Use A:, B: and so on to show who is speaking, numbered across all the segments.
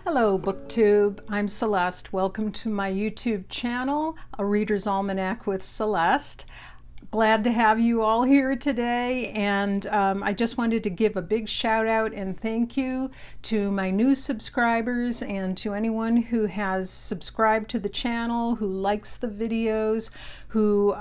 A: Hello BookTube, I'm Celeste. Welcome to my YouTube channel, A Reader's Almanac with Celeste. Glad to have you all here today, and I just wanted to give a big shout out and thank you to my new subscribers and to anyone who has subscribed to the channel, who likes the videos, who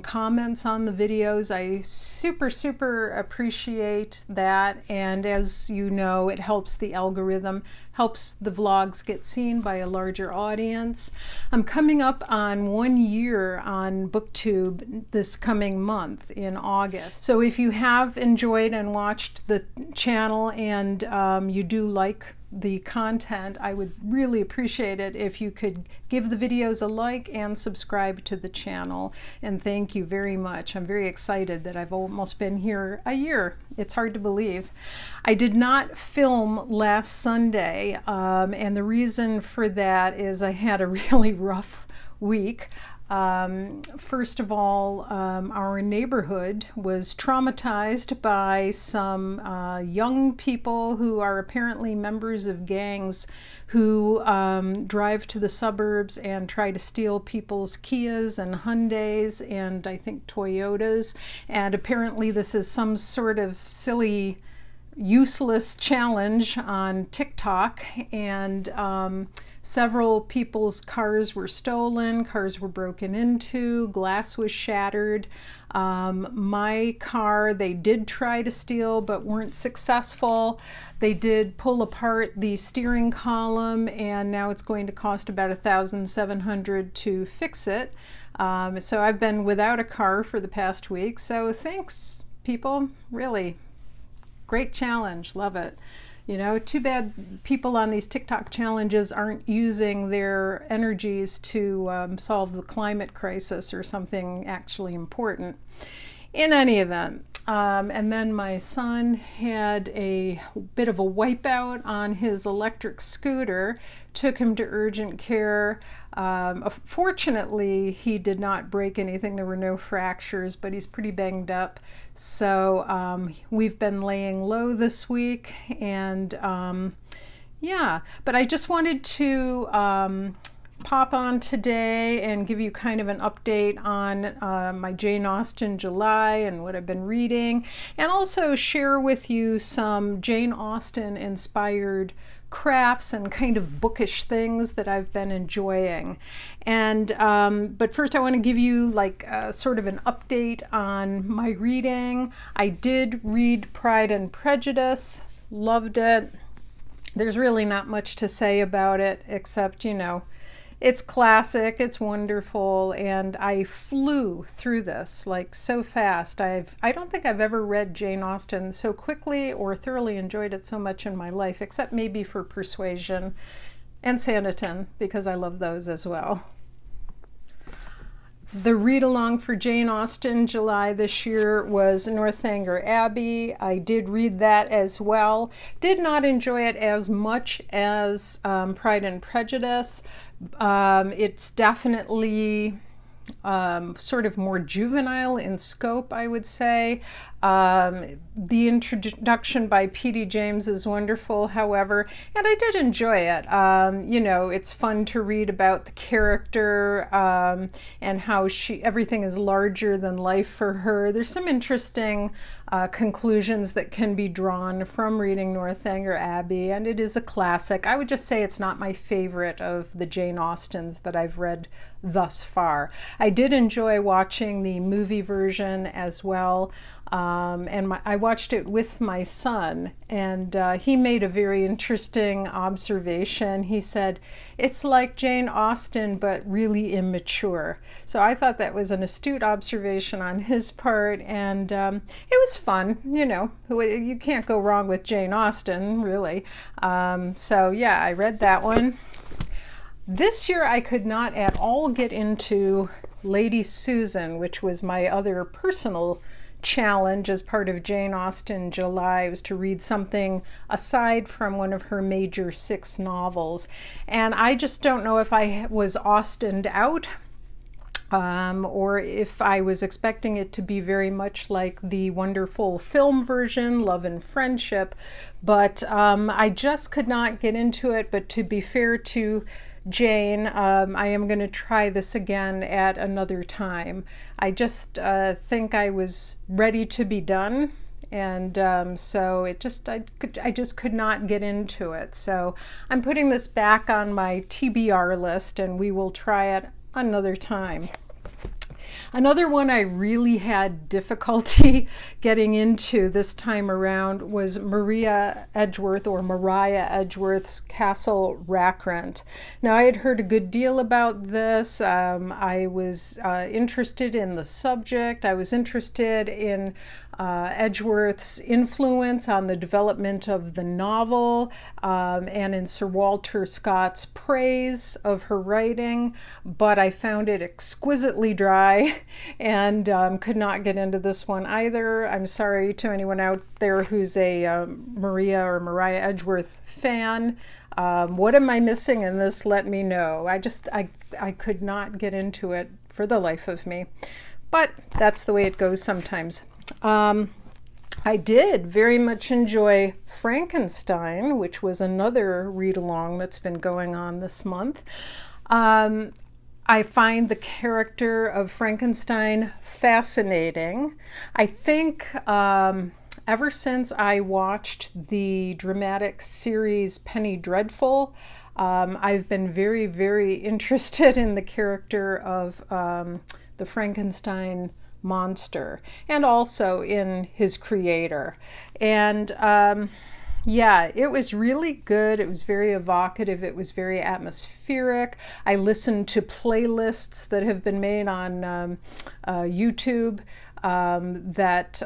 A: comments on the videos. I super appreciate that, and as you know, it helps the algorithm, helps the vlogs get seen by a larger audience. I'm coming up on 1 year on BookTube this coming month in August. So if you have enjoyed and watched the channel and you do like the content, I would really appreciate it if you could give the videos a like and subscribe to the channel. And thank you very much. I'm very excited that I've almost been here a year. It's hard to believe. I did not film last Sunday, and the reason for that is I had a really rough week. First of all, our neighborhood was traumatized by some young people who are apparently members of gangs who drive to the suburbs and try to steal people's Kias and Hyundais and I think Toyotas. And apparently this is some sort of silly, useless challenge on TikTok, and several people's cars were stolen, cars were broken into, glass was shattered. My car, they did try to steal but weren't successful. They did pull apart the steering column, and now it's going to cost about $1,700 to fix it. So I've been without a car for the past week, so thanks people, really. Great challenge, love it. You know, too bad people on these TikTok challenges aren't using their energies to solve the climate crisis or something actually important. In any event, and then my son had a bit of a wipeout on his electric scooter, took him to urgent care. Fortunately, he did not break anything. There were no fractures, but he's pretty banged up. So we've been laying low this week, and yeah, but I just wanted to pop on today and give you kind of an update on my Jane Austen July and what I've been reading, and also share with you some Jane Austen inspired crafts and kind of bookish things that I've been enjoying. And but first I want to give you like sort of an update on my reading. I did read Pride and Prejudice, loved it. There's really not much to say about it except, you know, it's classic, it's wonderful, and I flew through this like so fast. I don't think I've ever read Jane Austen so quickly or thoroughly enjoyed it so much in my life, except maybe for Persuasion and Sanditon, because I love those as well. The read-along for Jane Austen July this year was Northanger Abbey. I did read that as well. Did not enjoy it as much as Pride and Prejudice. It's definitely sort of more juvenile in scope, I would say. The introduction by P.D. James is wonderful, however, and I did enjoy it. You know, it's fun to read about the character and how everything is larger than life for her. There's some interesting conclusions that can be drawn from reading Northanger Abbey, and it is a classic. I would just say it's not my favorite of the Jane Austens that I've read thus far. I did enjoy watching the movie version as well. And I watched it with my son, and he made a very interesting observation. He said, it's like Jane Austen, but really immature. So I thought that was an astute observation on his part, and it was fun. You know, you can't go wrong with Jane Austen, really. So yeah, I read that one. This year I could not at all get into Lady Susan, which was my other personal challenge as part of Jane Austen July. Was to read something aside from one of her major 6 novels, and I just don't know if I was Austened out. or if I was expecting it to be very much like the wonderful film version, Love and Friendship, but I just could not get into it. But to be fair to Jane, I am going to try this again at another time. I just think I was ready to be done. And so I just could not get into it. So I'm putting this back on my TBR list, and we will try it another time. Another one I really had difficulty getting into this time around was Mariah Edgeworth's Castle Rackrent. Now, I had heard a good deal about this. I was interested in the subject. I was interested in Edgeworth's influence on the development of the novel, and in Sir Walter Scott's praise of her writing, but I found it exquisitely dry and could not get into this one either. I'm sorry to anyone out there who's a Mariah Edgeworth fan. What am I missing in this? Let me know. I could not get into it for the life of me, but that's the way it goes sometimes. I did very much enjoy Frankenstein, which was another read-along that's been going on this month. I find the character of Frankenstein fascinating. I think ever since I watched the dramatic series Penny Dreadful, I've been very, very interested in the character of the Frankenstein monster, and also in his creator. And yeah, it was really good. It was very evocative. It was very atmospheric. I listened to playlists that have been made on YouTube that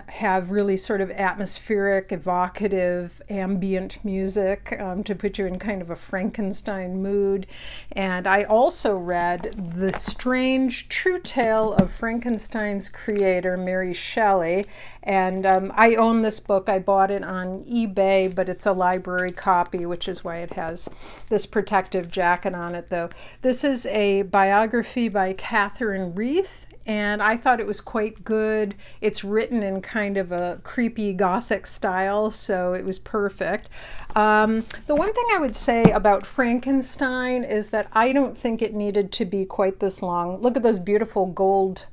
A: have really sort of atmospheric, evocative, ambient music to put you in kind of a Frankenstein mood. And I also read The Strange True Tale of Frankenstein's creator, Mary Shelley. And I own this book. I bought it on eBay, but it's a library copy, which is why it has this protective jacket on it, though. This is a biography by Catherine Reef, and I thought it was quite good. It's written in kind of a creepy Gothic style, so it was perfect. The one thing I would say about Frankenstein is that I don't think it needed to be quite this long. Look at those beautiful gold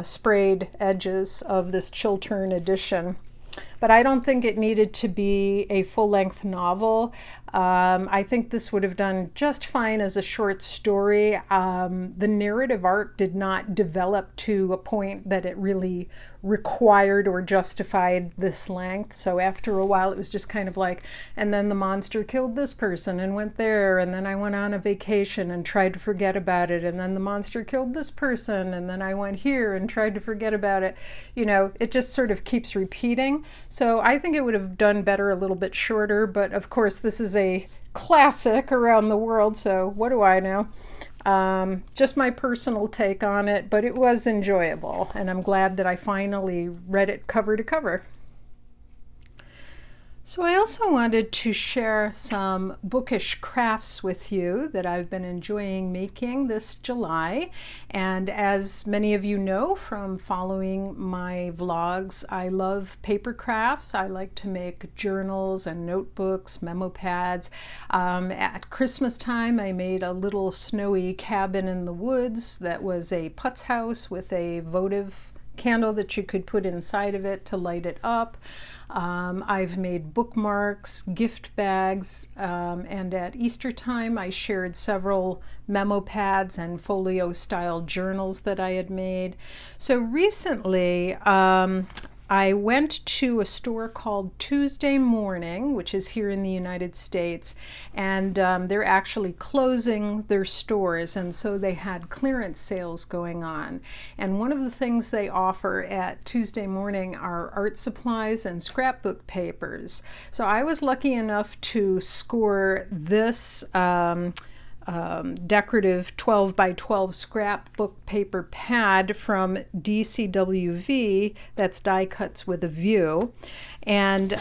A: sprayed edges of this Chiltern edition. But I don't think it needed to be a full-length novel. I think this would have done just fine as a short story. The narrative arc did not develop to a point that it really required or justified this length. So after a while, it was just kind of like, and then the monster killed this person and went there, and then I went on a vacation and tried to forget about it, and then the monster killed this person, and then I went here and tried to forget about it. You know, it just sort of keeps repeating. So I think it would have done better a little bit shorter, but of course this is a classic around the world, so what do I know? Just my personal take on it, but it was enjoyable, and I'm glad that I finally read it cover to cover. So I also wanted to share some bookish crafts with you that I've been enjoying making this July. And as many of you know from following my vlogs, I love paper crafts. I like to make journals and notebooks, memo pads. At Christmas time, I made a little snowy cabin in the woods that was a putz house with a votive candle that you could put inside of it to light it up. I've made bookmarks, gift bags, and at Easter time I shared several memo pads and folio style journals that I had made. So recently I went to a store called Tuesday Morning, which is here in the United States, and they're actually closing their stores, and so they had clearance sales going on. And one of the things they offer at Tuesday Morning are art supplies and scrapbook papers. So I was lucky enough to score this decorative 12 by 12 scrapbook paper pad from DCWV, that's Die Cuts with a View, and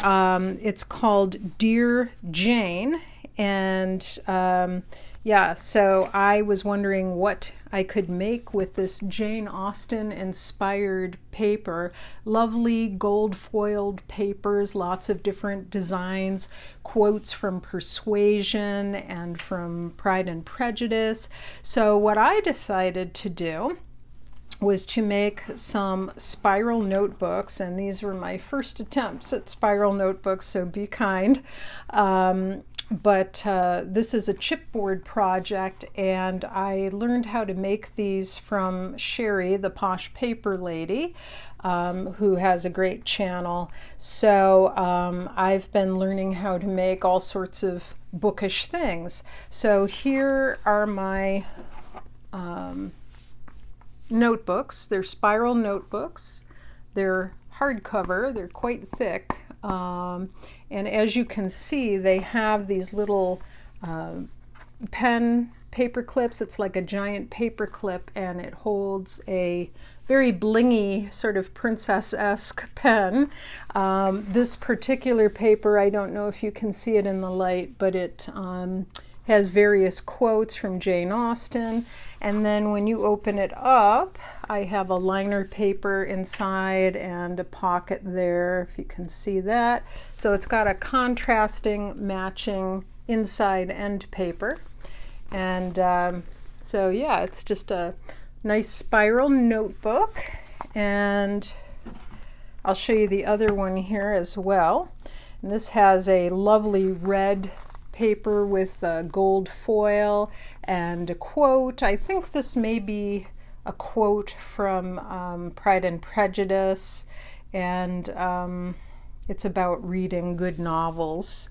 A: it's called Dear Jane, and Yeah, so I was wondering what I could make with this Jane Austen inspired paper. Lovely gold foiled papers, lots of different designs, quotes from Persuasion and from Pride and Prejudice. So what I decided to do was to make some spiral notebooks, and these were my first attempts at spiral notebooks, so be kind. But this is a chipboard project, and I learned how to make these from Shelley, the Posh paper lady, who has a great channel. So I've been learning how to make all sorts of bookish things. So here are my notebooks. They're spiral notebooks. They're hardcover. They're quite thick. And as you can see, they have these little pen paper clips. It's like a giant paper clip, and it holds a very blingy, sort of princess-esque pen. This particular paper, I don't know if you can see it in the light, but it has various quotes from Jane Austen. And then when you open it up, I have a liner paper inside and a pocket there, if you can see that. So it's got a contrasting, matching inside end paper. And so yeah, it's just a nice spiral notebook. And I'll show you the other one here as well. And this has a lovely red paper with gold foil and a quote. I think this may be a quote from Pride and Prejudice, and it's about reading good novels.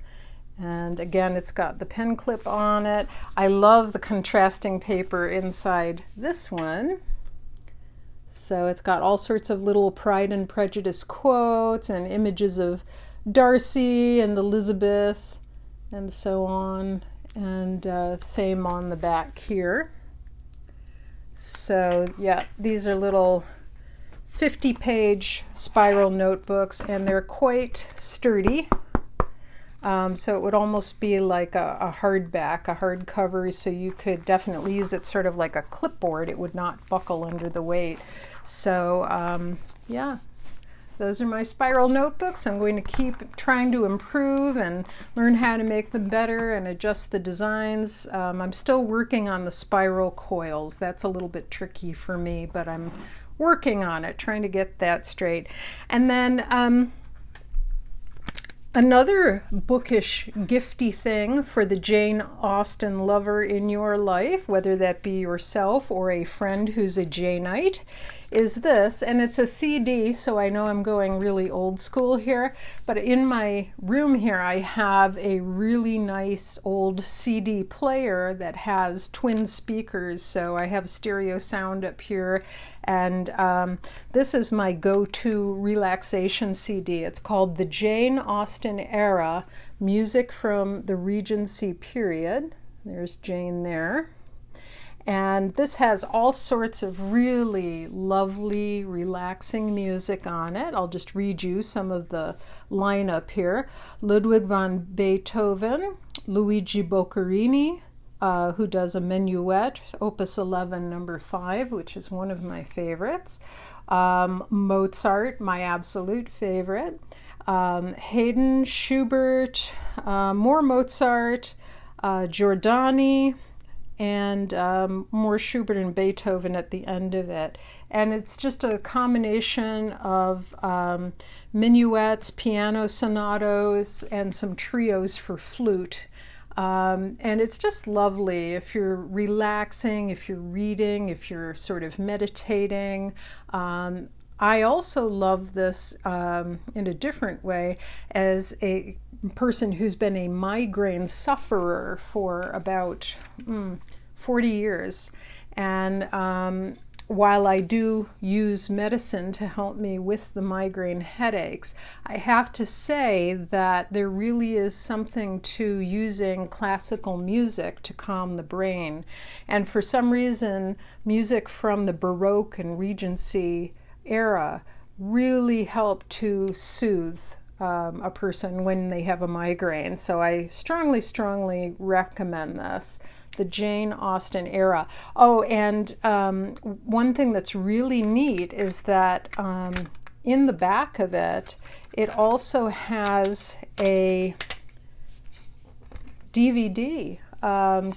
A: And again, it's got the pen clip on it. I love the contrasting paper inside this one. So it's got all sorts of little Pride and Prejudice quotes and images of Darcy and Elizabeth and so on, and same on the back here. So yeah, these are little 50-page spiral notebooks, and they're quite sturdy. So it would almost be like a hardback, a hardcover, so you could definitely use it sort of like a clipboard. It would not buckle under the weight. So yeah. Those are my spiral notebooks. I'm going to keep trying to improve and learn how to make them better and adjust the designs. I'm still working on the spiral coils. That's a little bit tricky for me, but I'm working on it, trying to get that straight. And then another bookish, gifty thing for the Jane Austen lover in your life, whether that be yourself or a friend who's a Janeite, is this. And it's a CD, so I know I'm going really old school here, but in my room here I have a really nice old CD player that has twin speakers, so I have stereo sound up here. And this is my go-to relaxation CD. It's called the Jane Austen Era, Music from the Regency Period. There's Jane there. And this has all sorts of really lovely, relaxing music on it. I'll just read you some of the lineup here. Ludwig van Beethoven, Luigi Boccherini, who does a minuet, Opus 11, number 5, which is one of my favorites. Mozart, my absolute favorite. Haydn, Schubert, more Mozart, Giordani, and more Schubert and Beethoven at the end of it. And it's just a combination of minuets, piano sonatos, and some trios for flute. And it's just lovely if you're relaxing, if you're reading, if you're sort of meditating. I also love this in a different way as a person who's been a migraine sufferer for about 40 years. And while I do use medicine to help me with the migraine headaches, I have to say that there really is something to using classical music to calm the brain. And for some reason, music from the Baroque and Regency era really help to soothe a person when they have a migraine. So I strongly recommend this. the Jane Austen Era. Oh, and one thing that's really neat is that in the back of it, it also has a DVD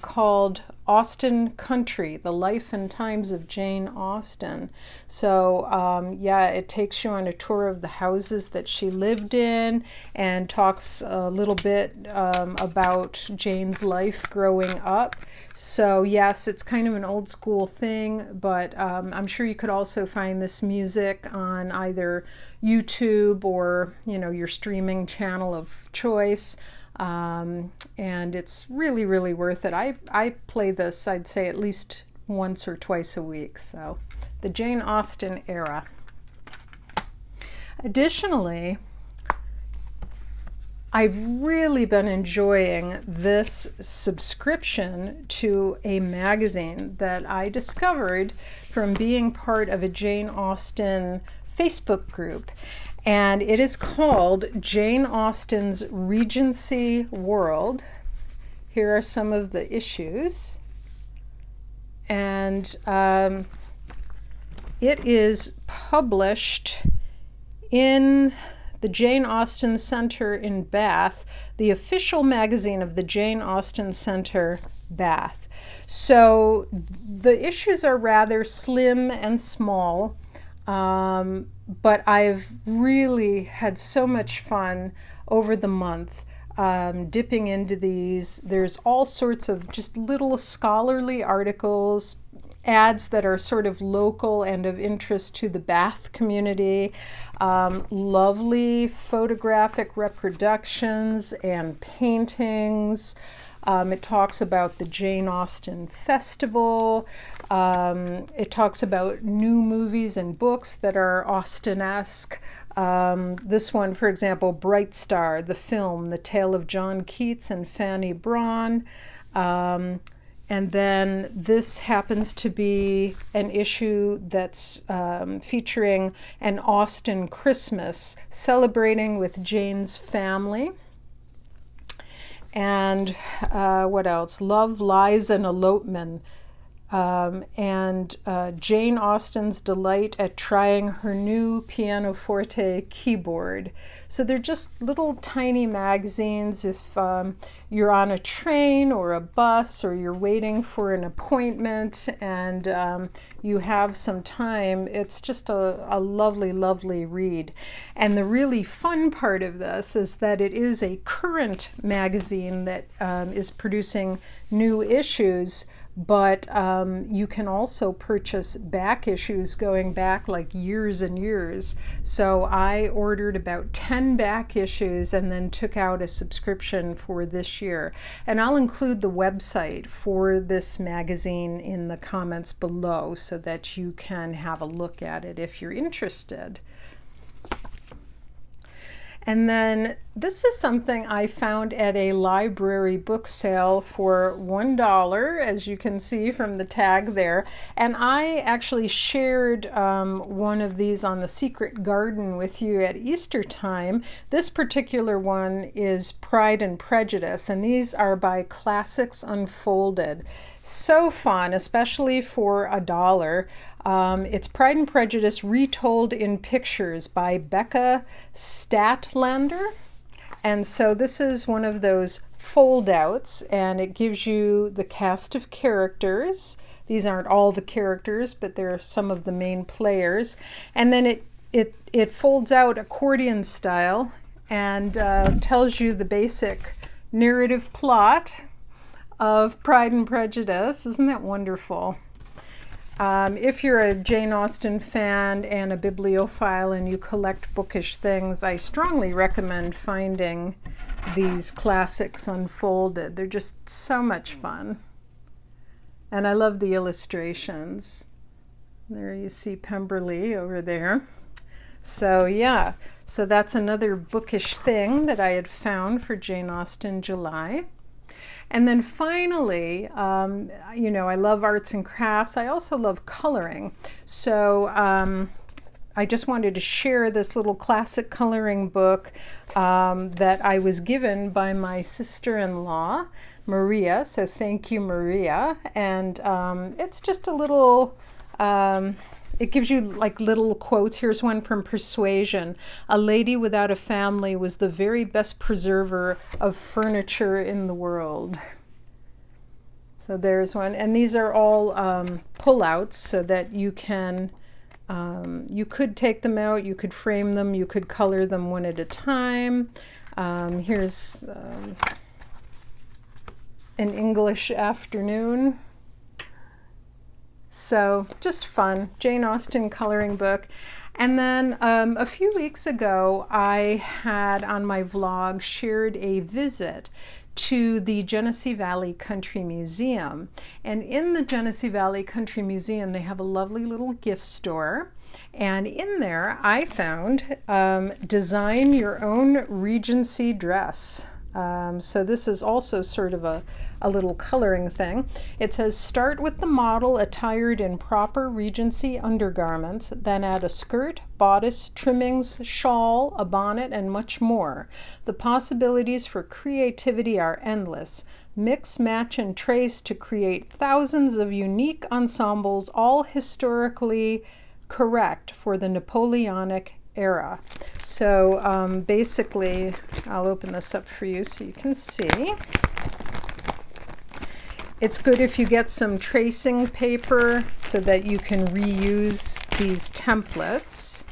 A: called Austen Country, The Life and Times of Jane Austen. So yeah, it takes you on a tour of the houses that she lived in and talks a little bit about Jane's life growing up. So yes, it's kind of an old school thing, but I'm sure you could also find this music on either YouTube or, you know, your streaming channel of choice. And it's really, really worth it. I play this, I'd say, at least once or twice a week. So the Jane Austen Era. Additionally, I've really been enjoying this subscription to a magazine that I discovered from being part of a Jane Austen Facebook group. And it is called Jane Austen's Regency World. Here are some of the issues. And it is published in the Jane Austen Center in Bath, the official magazine of the Jane Austen Center, Bath. So the issues are rather slim and small. But I've really had so much fun over the month dipping into these. There's all sorts of just little scholarly articles, ads that are sort of local and of interest to the Bath community, lovely photographic reproductions and paintings. It talks about the Jane Austen Festival. It talks about new movies and books that are Austen-esque. This one, for example, Bright Star, the film, the tale of John Keats and Fanny Brawne. And then this happens to be an issue that's featuring an Austen Christmas, celebrating with Jane's family. And what else? Love, Lies, and Elopement. And Jane Austen's delight at trying her new pianoforte keyboard. So they're just little tiny magazines. If you're on a train or a bus or you're waiting for an appointment and you have some time, it's just a lovely, lovely read. And the really fun part of this is that it is a current magazine that is producing new issues, but you can also purchase back issues going back like years and years. So I ordered about 10 back issues and then took out a subscription for this year. And I'll include the website for this magazine in the comments below so that you can have a look at it if you're interested. And then this is something I found at a library book sale for $1, as you can see from the tag there. And I actually shared one of these on the Secret Garden with you at Easter time. This particular one is Pride and Prejudice, and these are by Classics Unfolded. So fun, especially for $1. It's Pride and Prejudice Retold in Pictures by Becca Statlander. And so this is one of those fold-outs, and it gives you the cast of characters. These aren't all the characters, but they're some of the main players. And then it folds out accordion style and tells you the basic narrative plot of Pride and Prejudice. Isn't that wonderful? If you're a Jane Austen fan and a bibliophile and you collect bookish things, I strongly recommend finding these Classics Unfolded. They're just so much fun. And I love the illustrations. There you see Pemberley over there. So yeah, so that's another bookish thing that I had found for Jane Austen July. And then finally, you know, I love arts and crafts. I also love coloring. So I just wanted to share this little classic coloring book that I was given by my sister-in-law. Maria. So thank you, Maria. And it's just a little, it gives you like little quotes. Here's one from Persuasion. A lady without a family was the very best preserver of furniture in the world. So there's one. And these are all pullouts so that you can, you could take them out, you could frame them, you could color them one at a time. Here's an English afternoon. So just fun. Jane Austen coloring book. And then a few weeks ago, I had on my vlog shared a visit to the Genesee Valley Country Museum. And in the Genesee Valley Country Museum, they have a lovely little gift store. And in there, I found design your own Regency dress. So this is also sort of a little coloring thing. It says, start with the model attired in proper Regency undergarments, then add a skirt, bodice, trimmings, shawl, a bonnet, and much more. The possibilities for creativity are endless. Mix, match, and trace to create thousands of unique ensembles, all historically correct for the Napoleonic era. So basically, I'll open this up for you so you can see. It's good if you get some tracing paper so that you can reuse these templates.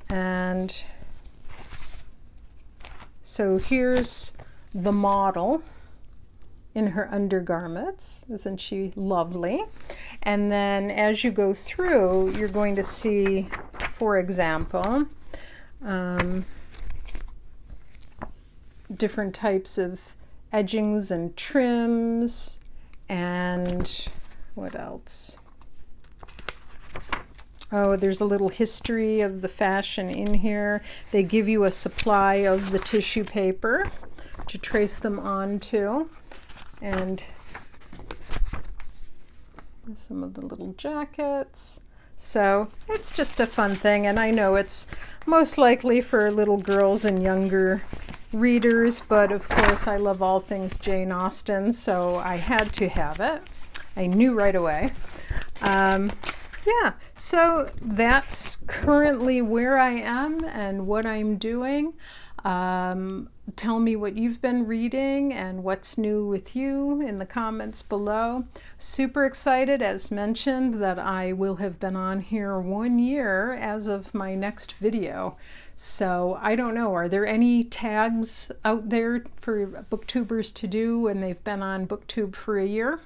A: And so here's the model in her undergarments. Isn't she lovely? And then as you go through, you're going to see, for example, different types of edgings and trims, and what else? Oh, there's a little history of the fashion in here. They give you a supply of the tissue paper to trace them onto. And some of the little jackets. So it's just a fun thing, and I know it's most likely for little girls and younger readers, but of course I love all things Jane Austen, so I had to have it. I knew right away. Yeah, so that's currently where I am and what I'm doing. Tell me what you've been reading and what's new with you in the comments below. Super excited, as mentioned, that I will have been on here 1 year as of my next video. So I don't know, are there any tags out there for booktubers to do when they've been on BookTube for a year?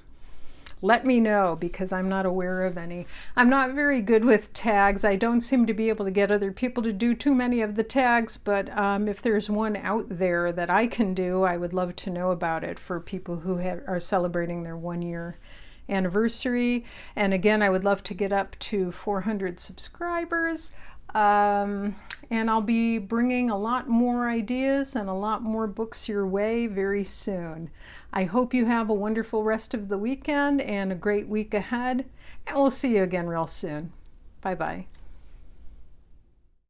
A: Let me know, because I'm not aware of any. I'm not very good with tags. I don't seem to be able to get other people to do too many of the tags, but if there's one out there that I can do, I would love to know about it for people who are celebrating their 1 year anniversary. And again, I would love to get up to 400 subscribers. And I'll be bringing a lot more ideas and a lot more books your way very soon. I hope you have a wonderful rest of the weekend and a great week ahead, and we'll see you again real soon. Bye-bye.